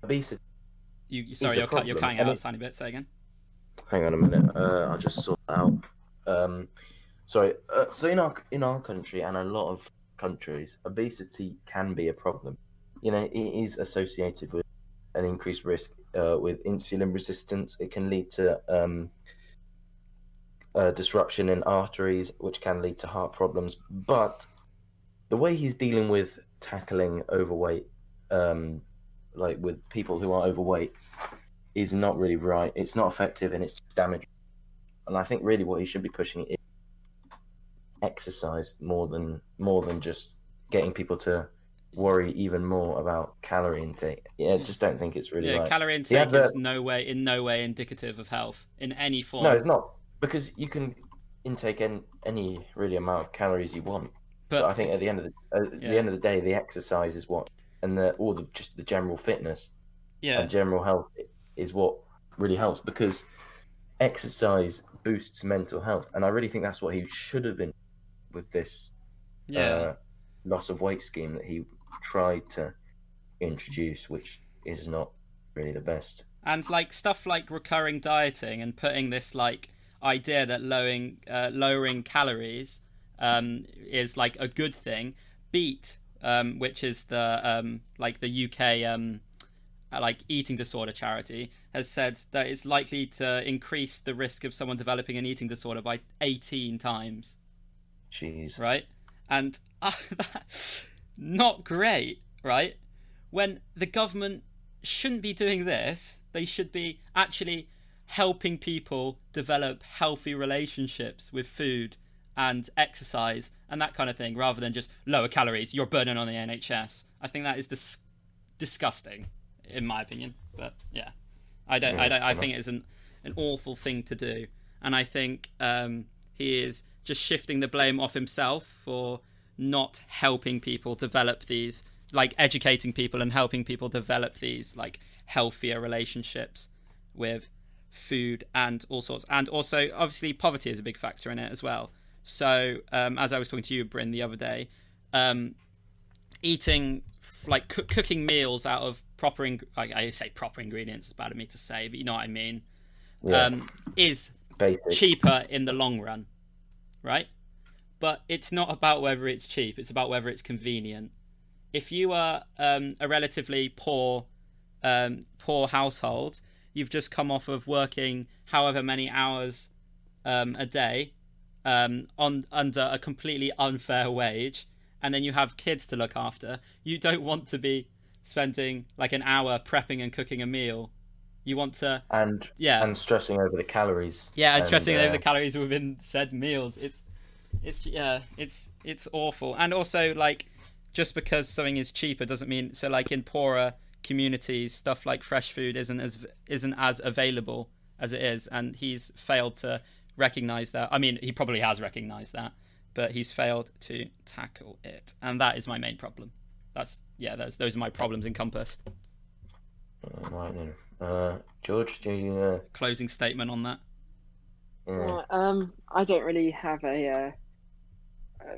obesity. You're cutting out a tiny bit. Say again. Hang on a minute. I'll just sort that out. Sorry. So in our country and a lot of countries, obesity can be a problem. You know, it is associated with an increased risk with insulin resistance. It can lead to disruption in arteries, which can lead to heart problems. But the way he's dealing with tackling overweight, like with people who are overweight, is not really right. It's not effective, and it's damaging. And I think really what he should be pushing is exercise more than just getting people to worry even more about calorie intake. Yeah, I just don't think it's really right. Calorie intake is in no way indicative of health in any form. No, it's not, because you can intake any really amount of calories you want. But I think at the end of the day, the exercise is what, and just the general fitness and general health is what really helps, because exercise boosts mental health, and I really think that's what he should have been with this loss of weight scheme that he tried to introduce, which is not really the best. And like stuff like recurring dieting and putting this like idea that lowering calories is like a good thing. Beat, which is the like the UK like eating disorder charity, has said that it's likely to increase the risk of someone developing an eating disorder by 18 times. Jeez. Right? And not great, right? When the government shouldn't be doing this, they should be actually helping people develop healthy relationships with food and exercise and that kind of thing, rather than just lower calories, you're burden on the NHS. I think that is disgusting, in my opinion. But yeah, I think it's an awful thing to do, and I think he is just shifting the blame off himself for not helping people develop these, like educating people and helping people develop these like healthier relationships with food and all sorts. And also, obviously, poverty is a big factor in it as well. So, as I was talking to you, Bryn, the other day, eating, like cooking meals out of I say proper ingredients, it's bad of me to say, but you know what I mean, is basic, cheaper in the long run, right? But it's not about whether it's cheap, it's about whether it's convenient. If you are a relatively poor household, you've just come off of working however many hours a day under a completely unfair wage, and then you have kids to look after, you don't want to be spending like an hour prepping and cooking a meal. You want to and stressing over the calories. Yeah, and stressing over the calories within said meals. It's awful. And also, like, just because something is cheaper doesn't mean, so like in poorer communities, stuff like fresh food isn't as available as it is, and he's failed to recognize that. I mean, he probably has recognized that, but he's failed to tackle it, and that is my main problem. Those are my problems encompassed. Right then, George, do you closing statement on that? I don't really have a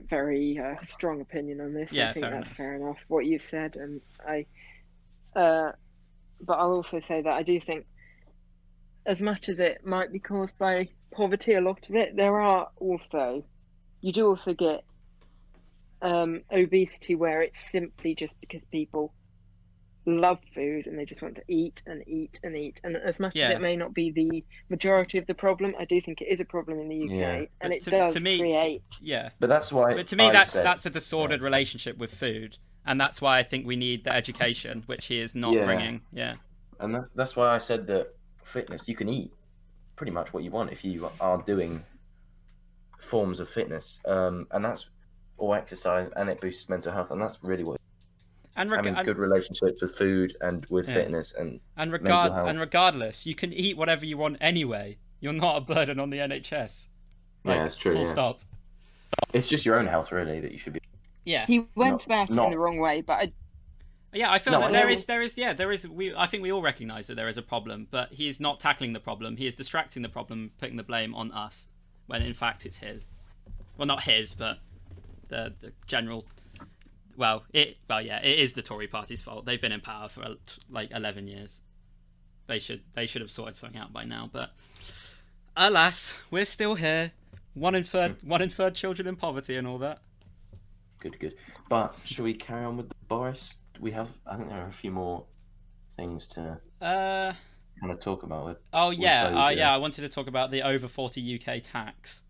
very strong opinion on this. I think that's fair enough what you've said, and but I'll also say that I do think as much as it might be caused by poverty, a lot of it, you do also get obesity where it's simply just because people love food and they just want to eat and eat and eat. And as much as Yeah. it may not be the majority of the problem, I do think it is a problem in the UK, Yeah. and But it does to me, create. yeah. But that's why. But to me, I said, that's a disordered relationship with food, and that's why I think we need the education, which he is not Yeah. bringing. Yeah. And that's why I said that fitness, you can eat pretty much what you want if you are doing forms of fitness, and that's or exercise, and it boosts mental health, and that's really what And having good relationships with food and with fitness and mental health. And regardless, you can eat whatever you want anyway. You're not a burden on the NHS. Like, yeah, it's true. Full stop. It's just your own health, really, that you should be. Yeah. He went about it not- in the wrong way, but Yeah, I feel No, that I there know. is. I think we all recognise that there is a problem, but he is not tackling the problem. He is distracting the problem, putting the blame on us, when in fact it's his. Well, not his, but the general. It is the Tory party's fault. They've been in power for like 11 years. They should have sorted something out by now, but alas, we're still here. One in third children in poverty and all that. Good. But shall we carry on with Boris? I think there are a few more things to kind of talk about. With I those, wanted to talk about the over 40 UK tax.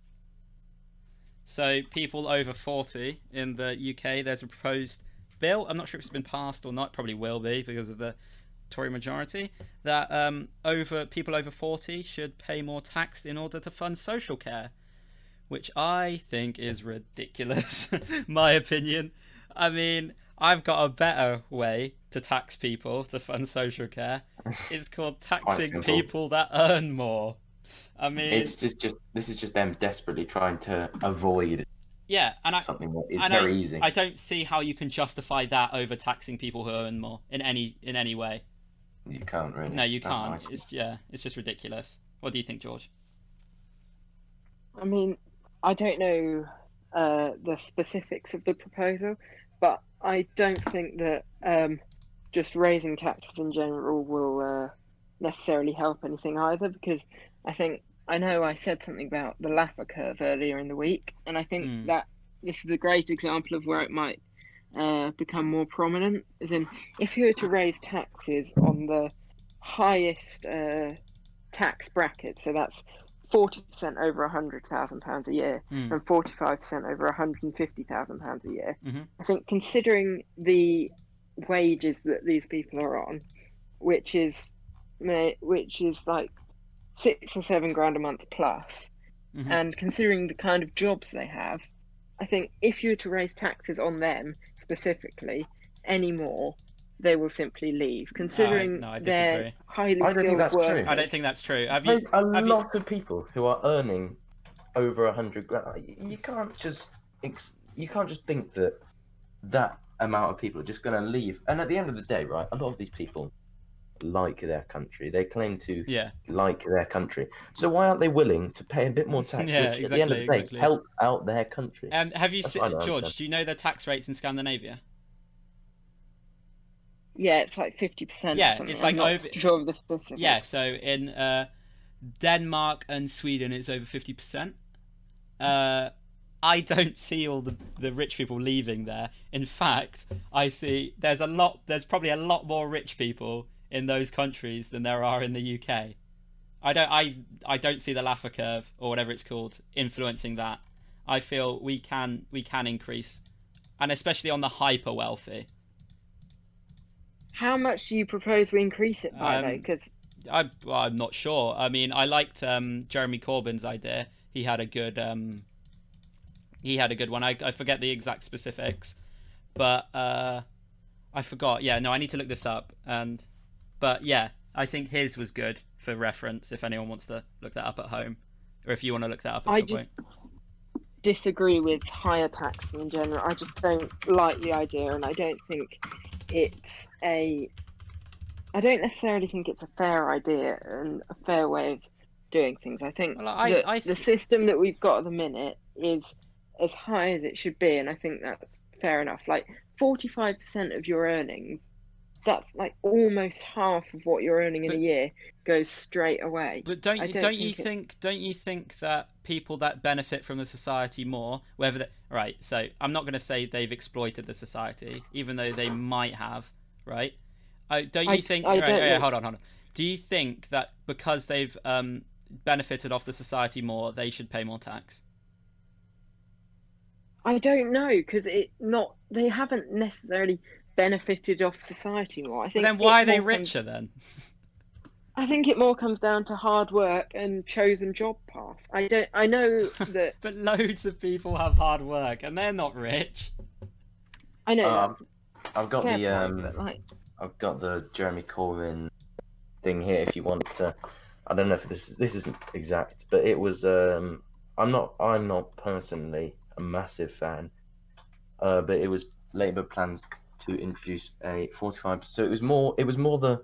So people over 40 in the UK, there's a proposed bill. I'm not sure if it's been passed or not. Probably will be because of the Tory majority. That people over 40 should pay more tax in order to fund social care, which I think is ridiculous. My opinion. I mean, I've got a better way to tax people to fund social care. It's called taxing people that earn more. I mean, it's just this is just them desperately trying to avoid something that is very easy. I don't see how you can justify that over taxing people who earn more in any way. You can't really. No, you can't. It's just ridiculous. What do you think, George? I mean, I don't know the specifics of the proposal, but I don't think that just raising taxes in general will necessarily help anything either, because I know I said something about the Laffer curve earlier in the week, and I think that this is a great example of where it might become more prominent. As in, if you were to raise taxes on the highest tax bracket, so that's 40% over £100,000 a year and 45% over £150,000 a year. Mm-hmm. I think considering the wages that these people are on, which is like £6 or £7 grand a month plus, and considering the kind of jobs they have, I think if you were to raise taxes on them specifically anymore, they will simply leave. Considering they're highly skilled workers. I don't think that's true. A lot of people who are earning over 100 grand. You can't just think that amount of people are just going to leave. And at the end of the day, right, a lot of these people like their country. They claim to like their country. So why aren't they willing to pay a bit more tax, which at the end of the day help out their country? Have you seen, George, do you know the tax rates in Scandinavia? Yeah, it's like 50%. Yeah, or something. it's like I'm not sure of the specifics. Yeah, so in Denmark and Sweden, it's over 50%. I don't see all the rich people leaving there. In fact, I see there's probably a lot more rich people in those countries than there are in the UK. I don't see the Laffer curve or whatever it's called influencing that. I feel we can increase, and especially on the hyper wealthy. How much do you propose we increase it by though? Because I'm not sure. I mean, I liked Jeremy Corbyn's idea. He had a good one. I forget the exact specifics, but I forgot. Yeah, no, I need to look this up. But yeah, I think his was good for reference if anyone wants to look that up at home, or if you want to look that up at some point. Disagree with higher tax in general. I just don't like the idea, and I don't necessarily think it's a fair idea and a fair way of doing things. I think the system that we've got at the minute is as high as it should be, and I think that's fair enough. Like 45% of your earnings that's like almost half of what you're earning in a year goes straight away. But don't you think that people that benefit from the society more, whether they, right? So I'm not going to say they've exploited the society, even though they might have, right? Don't you think? Hold on. Do you think that because they've benefited off the society more, they should pay more tax? I don't know, because they haven't necessarily benefited off society more. I think. Then why are they richer then? I think it more comes down to hard work and chosen job path. I know that. But loads of people have hard work and they're not rich. I know. I've got I've got the Jeremy Corbyn thing here. If you want to, I don't know if this isn't exact, but it was. I'm not personally a massive fan, but it was Labour plans to introduce a 45%. So it was more the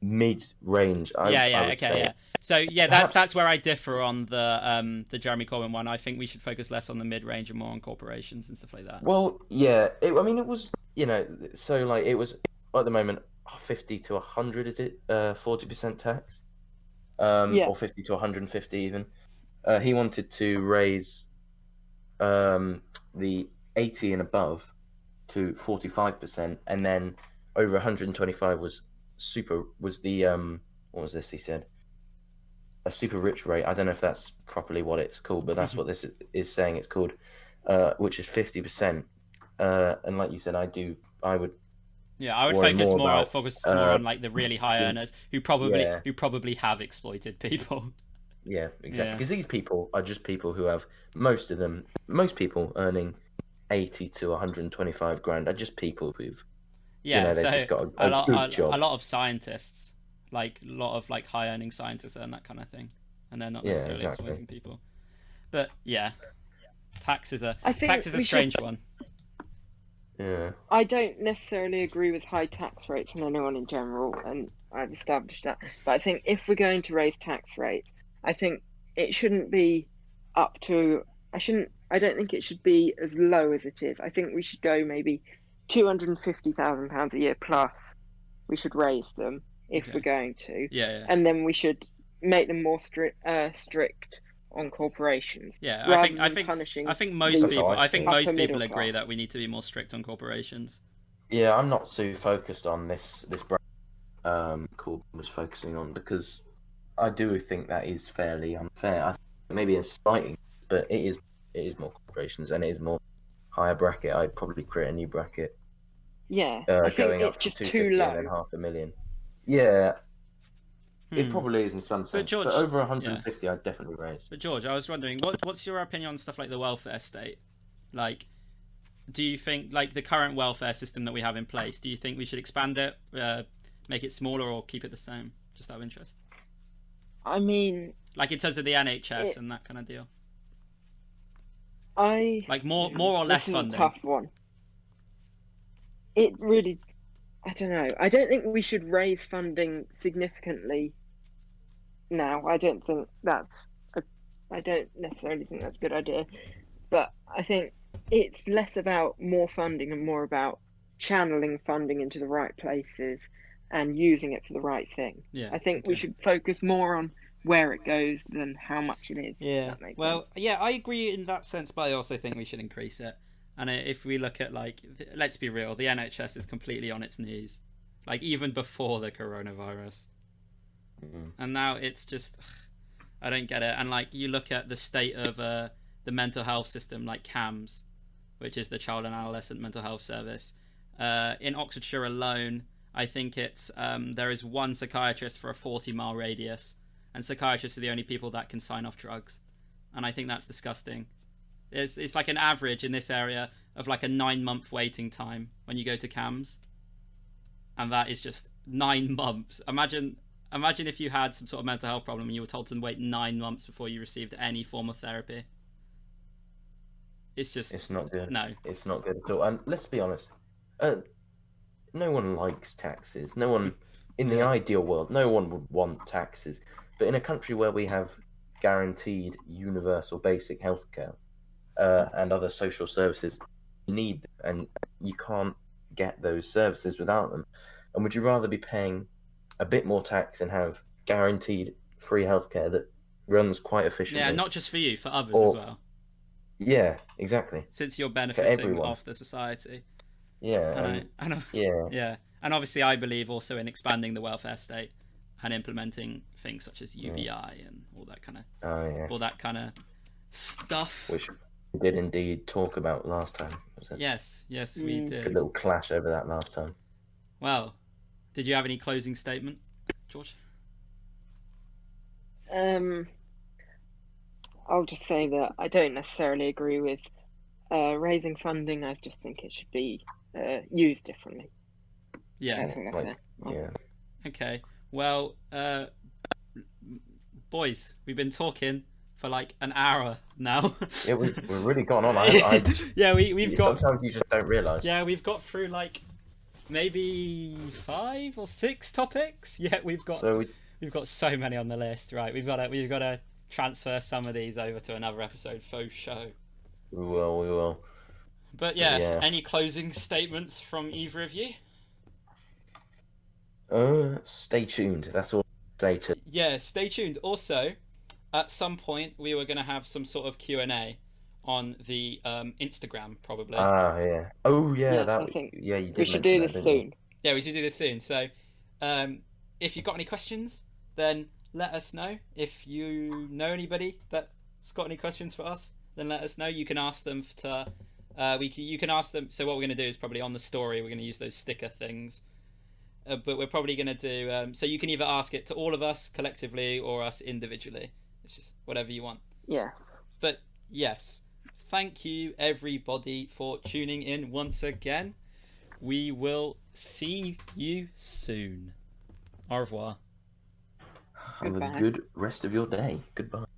mid-range. Yeah. So yeah, that's where I differ on the Jeremy Corbyn one. I think we should focus less on the mid-range and more on corporations and stuff like that. Well, yeah, it was, so like it was at the moment 50 to 100, is it 40% tax, or 50 to 150 even. He wanted to raise the 80 and above to 45%, and then over 125 was the what was this he said, a super rich rate. I don't know if that's properly what it's called, but that's what this is saying it's called, which is 50%, and like you said, I would focus more on like the really high earners who probably have exploited people. Yeah, exactly, because these people are just people who have, most people earning 80 to 125 grand are just people who've they've just got a good job. A lot of scientists, like a lot of like high earning scientists earn that kind of thing, and they're not necessarily exploiting people. But yeah, tax is a strange one. Yeah, I don't necessarily agree with high tax rates on anyone in general, and I've established that. But I think if we're going to raise tax rates, I think it shouldn't be up to. I don't think it should be as low as it is. I think we should go maybe £250,000 a year plus. We should raise them if we're going to. Yeah. And then we should make them more strict on corporations. Yeah, I think most people agree that we need to be more strict on corporations. Yeah, I'm not too focused on this Corbyn was focusing on, because I do think that is fairly unfair. I think maybe it's slighting, but it is more corporations, and it is more higher bracket. I'd probably create a new bracket. Yeah, I think it's just too low. And then $500,000. Yeah, it probably is in some sense. But, George, but over 150, I'd definitely raise. But George, I was wondering, what's your opinion on stuff like the welfare state? Like, do you think, like, the current welfare system that we have in place, do you think we should expand it, make it smaller, or keep it the same? Just out of interest. I mean, like in terms of the NHS and that kind of deal. Like more or less funding. This is a tough one. It really, I don't know. I don't think we should raise funding significantly now. I don't necessarily think that's a good idea, but I think it's less about more funding and more about channeling funding into the right places and using it for the right thing. Yeah, I think we should focus more on where it goes than how much it is. Yeah. Well, yeah, I agree in that sense, but I also think we should increase it. And if we look at, like, let's be real, the NHS is completely on its knees, like even before the coronavirus. And now it's just, I don't get it. And like you look at the state of the mental health system, like CAMS, which is the Child and Adolescent Mental Health Service. In Oxfordshire alone, I think it's there is one psychiatrist for a 40-mile radius, and psychiatrists are the only people that can sign off drugs, and I think that's disgusting. It's like an average in this area of like a 9-month waiting time when you go to CAMS, and that is just 9 months. Imagine if you had some sort of mental health problem and you were told to wait 9 months before you received any form of therapy. It's not good. No, it's not good at all. And let's be honest, no one likes taxes. No one, in the ideal world, no one would want taxes. But in a country where we have guaranteed universal basic healthcare and other social services, you need, and you can't get those services without them? And would you rather be paying a bit more tax and have guaranteed free healthcare that runs quite efficiently? Yeah, not just for you, for others as well. Yeah, exactly. Since you're benefiting off the society. Yeah. Yeah. And obviously I believe also in expanding the welfare state and implementing things such as UBI and all that kind of stuff. Which we did indeed talk about last time. Was it? Yes, we did. Good little clash over that last time. Well, did you have any closing statement, George? I'll just say that I don't necessarily agree with raising funding. I just think it should be used differently. Yeah. Okay. Well, boys, we've been talking for like an hour now. Yeah, we've really gone on. We've got. Sometimes you just don't realise. Yeah, we've got through like maybe 5 or 6 topics. Yeah, we've got so many on the list. Right, we've got to transfer some of these over to another episode faux show. We will. But yeah, any closing statements from either of you? Stay tuned. That's all I say to. Yeah, stay tuned. Also, at some point we were going to have some sort of Q&A on the Instagram, probably. Yeah. Oh yeah, I think you did. We should do this soon. Yeah, we should do this soon. So, if you've got any questions, then let us know. If you know anybody that's got any questions for us, then let us know. You can ask them to. You can ask them. So what we're going to do is probably on the story we're going to use those sticker things. But we're probably going to do. So you can either ask it to all of us collectively or us individually. It's just whatever you want. Yes. But yes, thank you everybody for tuning in once again. We will see you soon. Au revoir. Have a good rest of your day. Goodbye.